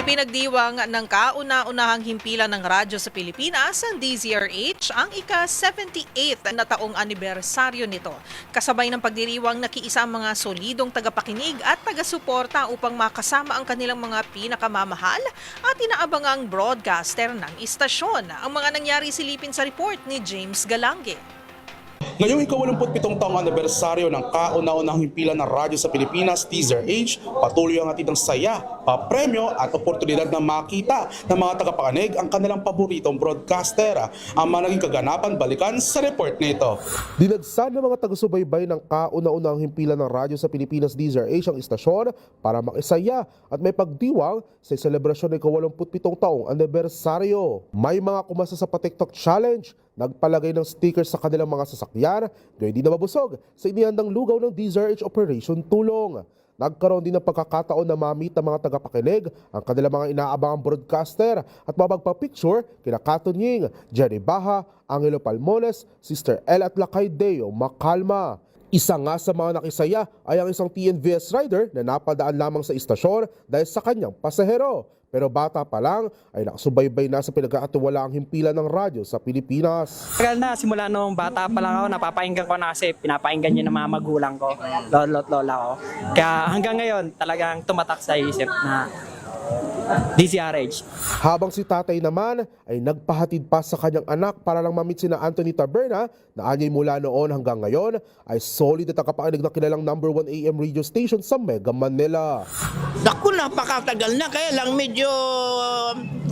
Ipinagdiwang ng kauna-unahang himpilan ng radyo sa Pilipinas, ang DZRH, ang ika-78 na taong anibersaryo nito. Kasabay ng pagdiriwang, nakiisa ang mga solidong tagapakinig at taga-suporta upang makasama ang kanilang mga pinakamamahal at inaabangang broadcaster ng istasyon. Ang mga nangyari silipin sa report ni James Galange. Ngayong ika-87 taong anibersaryo ng kauna-unahang himpilan ng radyo sa Pilipinas, DZRH, patuloy ang hatid ng saya, papremyo at oportunidad na makita ng mga tagapakinig ang kanilang paboritong broadcaster. Ang mga naging kaganapan balikan sa report nito. Dinagsa ng mga taga-subaybay ng kauna-unahang himpilan ng radyo sa Pilipinas, DZRH, ang istasyon para makisaya at may pagdiwang sa selebrasyon ng ika-87 taong anibersaryo. May mga kumasa sa pa-TikTok challenge, nagpalagay ng stickers sa kanilang mga sasakyan, gayon din na mabusog sa inihandang lugaw ng DZRH Operation Tulong. Nagkaroon din ng pagkakataon na ma-meet ng mga tagapakinig ang kanilang mga inaabangang broadcaster at mapagpa-picture kina Katon Ying, Jenny Baha, Angelo Palmones, Sister El at Lakay Deo Makalma. Isa nga sa mga nakisaya ay ang isang TNVS rider na napadaan lamang sa istasyon dahil sa kanyang pasahero. Pero bata pa lang ay nakasubaybay na sa pinagkakatiwalaang himpilan ng radyo sa Pilipinas. Tagal na, simula nung bata pa lang ako, napapainggan ko na kasi pinapainggan yun ng mga magulang ko, lolo't lola ko. Kaya hanggang ngayon talagang tumatak sa isip na DZRH. Habang si tatay naman ay nagpahatid pa sa kanyang anak para lang ma-meet sina Anthony Taberna na anyay mula noon hanggang ngayon ay solid at nakapakinig na kilalang #1 AM radio station sa Mega Manila. Naku, napakatagal na, kaya lang medyo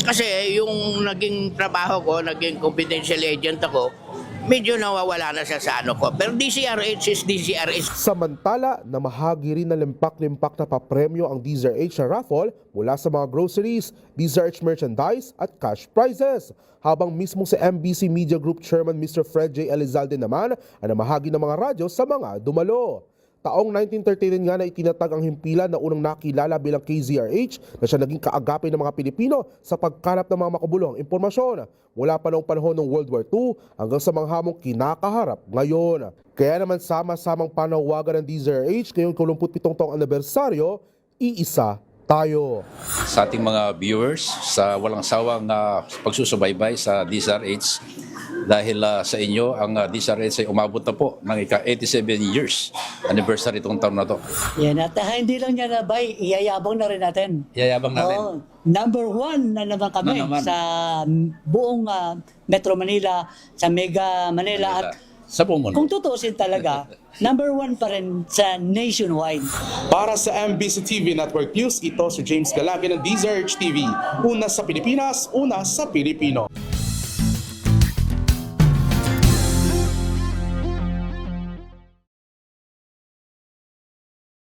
kasi yung naging trabaho ko, naging confidential agent ako, medyo nawawala na siya sa ano ko. Pero DZRH is DZRH. Samantala, namahagi rin na limpak-limpak na papremyo ang DZRH na raffle mula sa mga groceries, DZRH merchandise at cash prizes. Habang mismo si MBC Media Group Chairman Mr. Fred J. Elizalde naman ay namahagi ng mga radyo sa mga dumalo. Taong 1939 nga na itinatag ang himpilan na unang nakilala bilang KZRH na siya naging kaagapay ng mga Pilipino sa pagkalap ng mga makabuluhang impormasyon mula pa noong panahon ng World War II hanggang sa mga hamong kinakaharap ngayon. Kaya naman sama-samang panawagan ng DZRH ngayong 87 taong anibersaryo, iisa tayo. Sa ating mga viewers, sa walang sawang pagsusubaybay sa DZRH, dahil sa inyo, ang DZRH ay umabot na po ng ika-87 years anniversary itong taon na to. Yan, at hindi lang niya nabay, iyayabang na rin natin. Yayabang natin. Oo, number 1 na naman kami Na naman. sa buong Metro Manila, sa Mega Manila. At Sa buong mundo. kung tutuusin talaga, number 1 pa rin sa nationwide. Para sa MBC TV Network News, ito si James Galange ng DZRH TV. Una sa Pilipinas, una sa Pilipino.